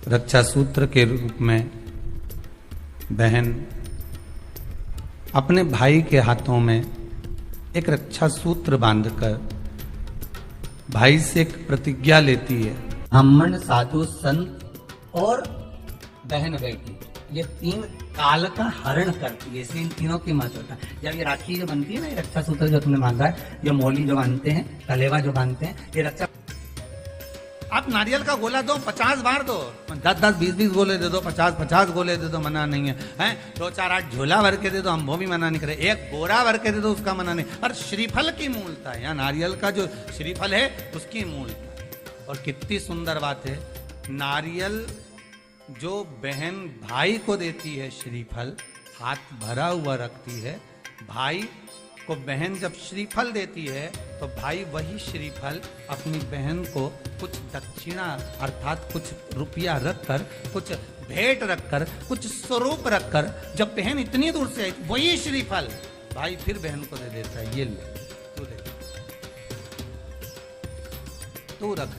रक्षा सूत्र के रूप में बहन अपने भाई के हाथों में एक रक्षा सूत्र बांधकर भाई से एक प्रतिज्ञा लेती है। ब्राह्मण, साधु, संत और बहन बेटी, ये तीन काल का हरण करती है, इसलिए इन तीनों की महत्वता है। जब ये राखी जो बनती है ना, ये रक्षा सूत्र जो तुमने बांधा है, जो मोली जो बांधते हैं, कलेवा जो बांधते हैं, ये रक्षा। आप नारियल का गोला दो 50 बार दो, 10-10, 20-20 गोले दे दो, 50-50 गोले दे दो, मना नहीं है, हैं 2-4-8 झोला भर के दे दो, हम वो भी मना नहीं करे, एक बोरा भर के दे दो, उसका मना नहीं। और श्रीफल की मूलता है, यहाँ नारियल का जो श्रीफल है उसकी मूलता है। और कितनी सुंदर बात है, नारियल जो बहन भाई को देती है, श्रीफल हाथ भरा हुआ रखती है, भाई को बहन जब श्रीफल देती है तो भाई वही श्रीफल अपनी बहन को कुछ दक्षिणा अर्थात कुछ रुपया रखकर, कुछ भेंट रखकर, कुछ स्वरूप रखकर, जब बहन इतनी दूर से आई वही श्रीफल भाई फिर बहन को दे देता है, ये ले तू ले, तू रख।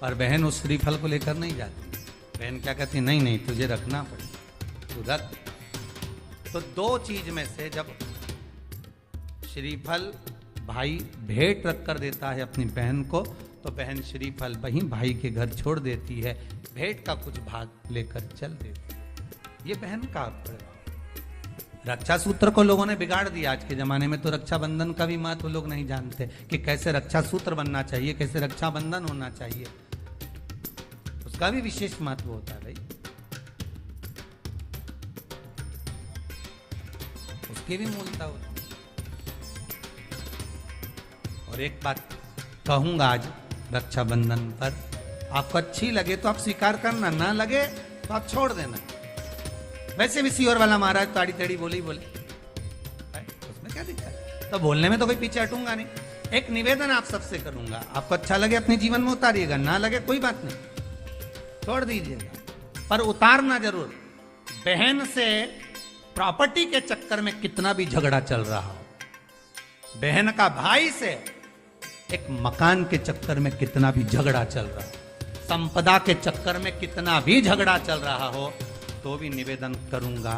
पर बहन उस श्रीफल को लेकर नहीं जाती, बहन क्या कहती, नहीं नहीं तुझे रखना पड़ेगा, तू रख। तो दो चीज में से जब श्रीफल भाई भेंट रख कर देता है अपनी बहन को, तो बहन श्रीफल वहीं भाई के घर छोड़ देती है, भेंट का कुछ भाग लेकर चल देती है। ये बहन का प्रभाव। रक्षा सूत्र को लोगों ने बिगाड़ दिया आज के जमाने में, तो रक्षाबंधन का भी महत्व लोग नहीं जानते कि कैसे रक्षा सूत्र बनना चाहिए, कैसे रक्षाबंधन होना चाहिए, उसका भी विशेष महत्व होता है भाई, उसकी भी मूलता होती है। और एक बात कहूंगा आज रक्षाबंधन पर, आपको अच्छी लगे तो आप स्वीकार करना, ना लगे तो आप छोड़ देना। वैसे भी सीहोर वाला महाराज ताड़ी तेड़ी बोले ही बोले, उसमें क्या दिक्कत है, तो बोलने में तो कोई पीछे हटूंगा नहीं। एक निवेदन आप सबसे करूंगा, आपको अच्छा लगे अपने जीवन में उतारिएगा, ना लगे कोई बात नहीं, छोड़ दीजिएगा, पर उतारना जरूर। बहन से प्रॉपर्टी के चक्कर में कितना भी झगड़ा चल रहा हो, बहन का भाई से एक मकान के चक्कर में कितना भी झगड़ा चल रहा हो, संपदा के चक्कर में कितना भी झगड़ा चल रहा हो, तो भी निवेदन करूंगा,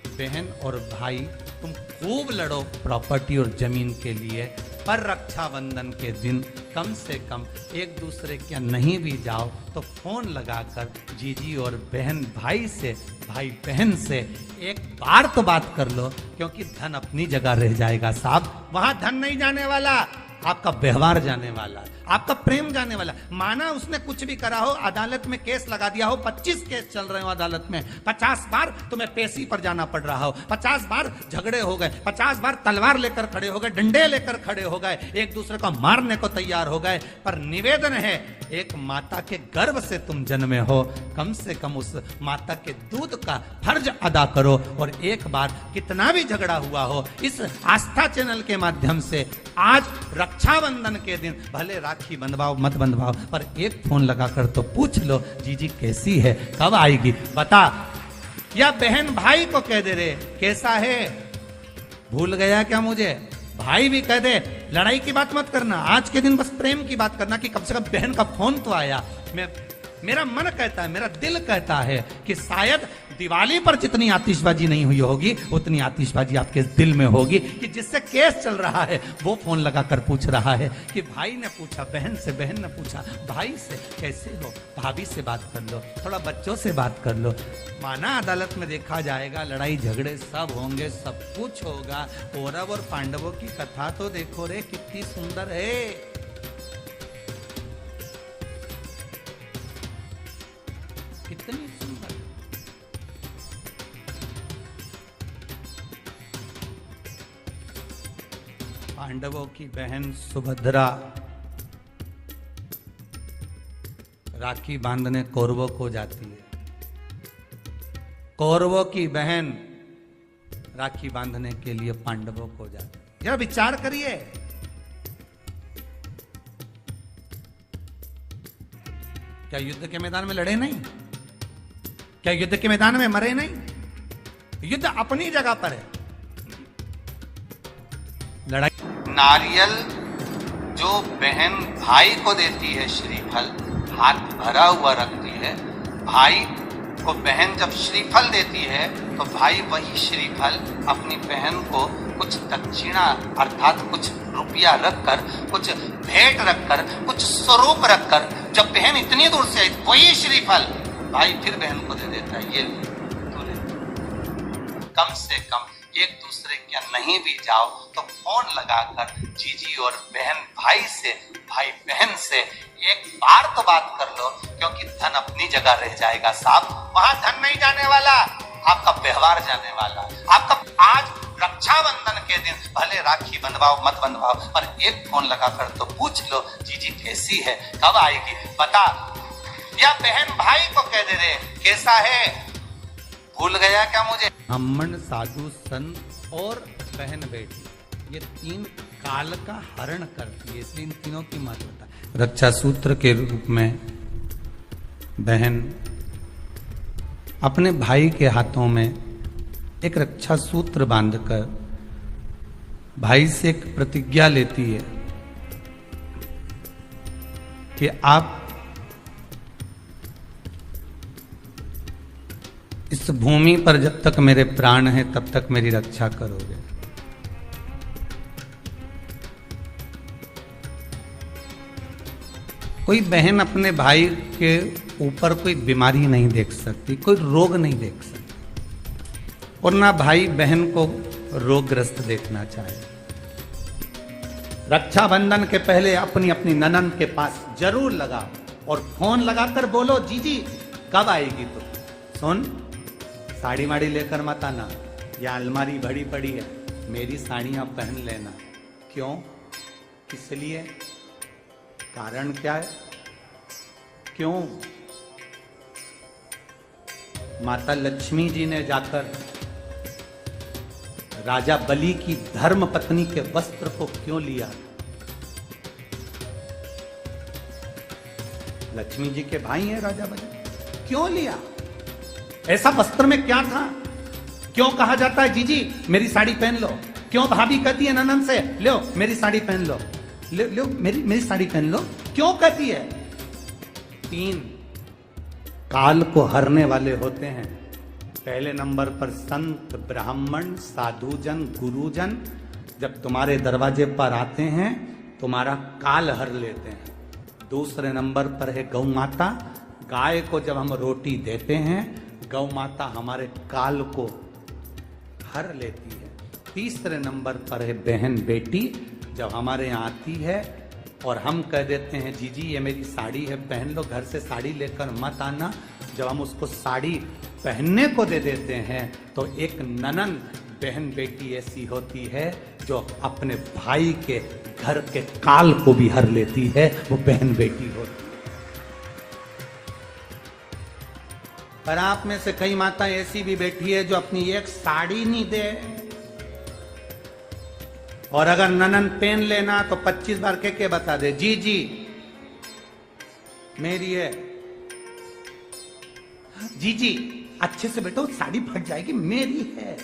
बहन और भाई तुम खूब लड़ो प्रॉपर्टी और जमीन के लिए, पर रक्षाबंधन के दिन कम से कम एक दूसरे के नहीं भी जाओ तो फोन लगाकर जीजी और बहन भाई से, भाई बहन से एक बार तो बात कर लो, क्योंकि धन अपनी जगह रह जाएगा साहब, वहां धन नहीं जाने वाला, आपका व्यवहार जाने वाला, आपका प्रेम जाने वाला। माना उसने कुछ भी करा हो, अदालत में केस लगा दिया हो, 25 केस चल रहे हो अदालत में, 50 बार तुम्हें पेशी पर जाना पड़ रहा हो, 50 बार झगड़े हो गए, 50 बार तलवार लेकर खड़े हो गए, डंडे लेकर खड़े हो गए, एक दूसरे को मारने को तैयार हो गए, पर निवेदन है, एक माता के गर्भ से तुम जन्मे हो, कम से कम उस माता के दूध का फर्ज अदा करो। और एक बार कितना भी झगड़ा हुआ हो, इस आस्था चैनल के माध्यम से आज रक्षाबंधन के दिन भले राखी बंधवाओ मत बंधवाओ, पर एक फोन लगाकर तो पूछ लो, जीजी कैसी है, कब आएगी बता, या बहन भाई को कह दे रे कैसा है, भूल गया क्या मुझे, भाई भी कह दे, लड़ाई की बात मत करना, आज के दिन बस प्रेम की बात करना, कि कम से कम बहन का फोन तो आया। मेरा मन कहता है, मेरा दिल कहता है कि शायद दिवाली पर जितनी आतिशबाजी नहीं हुई होगी, उतनी आतिशबाजी आपके दिल में होगी, कि जिससे केस चल रहा है वो फोन लगाकर पूछ रहा है कि भाई ने पूछा बहन से, बहन ने पूछा भाई से, कैसे हो, भाभी से बात कर लो, थोड़ा बच्चों से बात कर लो। माना अदालत में देखा जाएगा, लड़ाई झगड़े सब होंगे, सब कुछ होगा, कौरव और पांडवों की कथा तो देखो रे कितनी सुंदर है, कितनी सुंदर। पांडवों की बहन सुभद्रा राखी बांधने कौरवों को जाती है, कौरवों की बहन राखी बांधने के लिए पांडवों को जाती है। जरा विचार करिए, क्या युद्ध के मैदान में लड़े नहीं, क्या युद्ध के मैदान में मरे नहीं, युद्ध अपनी जगह पर है, लड़ाई। नारियल जो बहन भाई को देती है, श्रीफल हाथ भरा हुआ रखती है, भाई को बहन जब श्रीफल देती है तो भाई वही श्रीफल अपनी बहन को कुछ दक्षिणा अर्थात कुछ रुपया रखकर, कुछ भेंट रखकर, कुछ स्वरूप रखकर, जब बहन इतनी दूर से आई वही श्रीफल भाई फिर बहन को दे देता है। ये तो ले। कम से कम एक दूसरे के नहीं भी जाओ तो फोन लगाकर जीजी और बहन भाई से, भाई बहन से एक बार तो बात कर लो, क्योंकि धन अपनी जगह रह जाएगा साहब, वहां धन नहीं जाने वाला, आपका व्यवहार जाने वाला। आपका आज रक्षाबंधन के दिन भले राखी बंधवाओ मत बंधवाओ, पर एक फोन लगाकर तो पूछ लो जीजी कैसी है, कब आएगी बता, या बहन भाई को कह दे रहे कैसा है, भूल गया क्या मुझे। ब्राह्मण, साधु, संत और बहन बेटी, ये तीन काल का हरण करती है, इसलिए इन तीनों की महत्वता। रक्षा सूत्र के रूप में बहन अपने भाई के हाथों में एक रक्षा सूत्र बांधकर भाई से एक प्रतिज्ञा लेती है कि आप इस भूमि पर जब तक मेरे प्राण हैं तब तक मेरी रक्षा करोगे। कोई बहन अपने भाई के ऊपर कोई बीमारी नहीं देख सकती, कोई रोग नहीं देख सकती, और ना भाई बहन को रोगग्रस्त देखना चाहे। रक्षाबंधन के पहले अपनी अपनी ननद के पास जरूर लगाओ और फोन लगाकर बोलो जीजी कब आएगी तो। सुन, साड़ी वाड़ी लेकर मत आना, या अलमारी भरी पड़ी है, मेरी साड़ियां पहन लेना। क्यों, किस लिए, कारण क्या है, क्यों? माता लक्ष्मी जी ने जाकर राजा बलि की धर्म पत्नी के वस्त्र को क्यों लिया? लक्ष्मी जी के भाई हैं राजा बलि, क्यों लिया? ऐसा वस्त्र में क्या था? क्यों कहा जाता है जीजी मेरी साड़ी पहन लो? क्यों भाभी कहती है ननद से लो मेरी साड़ी पहन लो, लो मेरी साड़ी पहन लो, क्यों कहती है? तीन काल को हरने वाले होते हैं। पहले नंबर पर संत, ब्राह्मण, साधुजन, गुरुजन जब तुम्हारे दरवाजे पर आते हैं तुम्हारा काल हर लेते हैं। दूसरे नंबर पर है गौ माता, गाय को जब हम रोटी देते हैं गौ माता हमारे काल को हर लेती है। तीसरे नंबर पर है बहन बेटी, जब हमारे यहाँ आती है और हम कह देते हैं जीजी ये मेरी साड़ी है पहन लो, घर से साड़ी लेकर मत आना, जब हम उसको साड़ी पहनने को दे देते हैं तो एक ननन बहन बेटी ऐसी होती है जो अपने भाई के घर के काल को भी हर लेती है, वो बहन बेटी होती है। पर आप में से कई माता ऐसी भी बैठी है जो अपनी एक साड़ी नहीं दे, और अगर ननन पहन लेना तो 25 बार के बता दे जी जी मेरी है, जी जी अच्छे से बैठो साड़ी फट जाएगी मेरी है।